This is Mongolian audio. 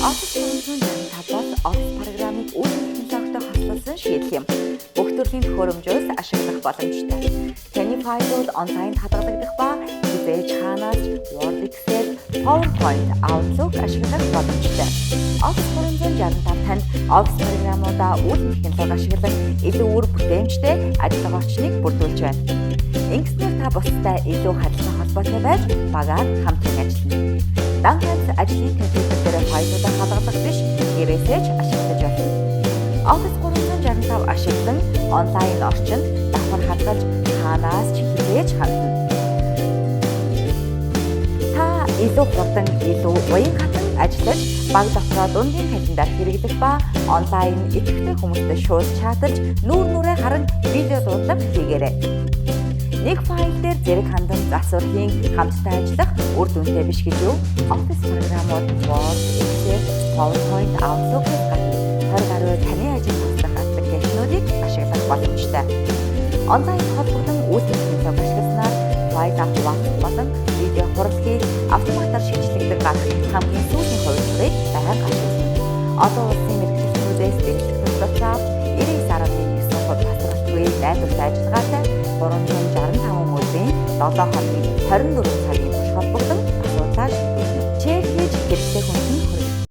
Оффисын 365 бол Оффис програмыг үүлэн технологитой хослуулсан шийдэл юм. Бүх төрлийн төхөөрөмжөөс ашиглах боломжтой. Таны файлууд онлайн хадгалагдах ба хизээж хаанаас Word, Excel, PowerPoint, Outlook ашиглах боломжтой. Office 365 танд Office програмуудаа үүлэн технологи ашиглан илүү үр бүтээмжтэй ажил орчныг бүрдүүлж байна. Ингэснээр та бусдад илүү харилцаа холбоотой байж багаар хамтран ажиллана. Данханс ажлын компьютер дээр файлуудаа хадгалах биш, гэрээсээ ч ашиглаж болно. Office 365 ашиглан онлайн орчинд давхар хадгалж хаанаас ч хизээж хандна. Та илүү хурдан, илүү уян ажиллаж, баг дотроо дундын календар хэрэглэх ба онлайн идэвхтэй хүмүүстэй шууд чаталж, нүүр нүрээ харан видео дуудлага хийгээрэй. Нэг файл дээр зэрэг хандан засвархийн хамттай ажиллах үр дүнтэй биш гэж юу? Office програмууд Word, Excel, PowerPoint, Outlook-ийг гадна 20 гаруй таны ажил туслах аппликейшнуудыг ашиглах боломжтой. Онлайн холбогдсон үүлэн технологи ашигласнаар файл авах болон видео хурлыг автоматар шийдэлдэг гарах хамгийн сүүлийн хувилбарыг байнга ашиглана. Одоо улсын мэргэжилтнүүдээс дэмжлэг төслөж авч 99.9% пассвортгүй найдвартай ажиллагаатай 365 мөрийн 7 хоногийн 24 цагийн турш холбогдсон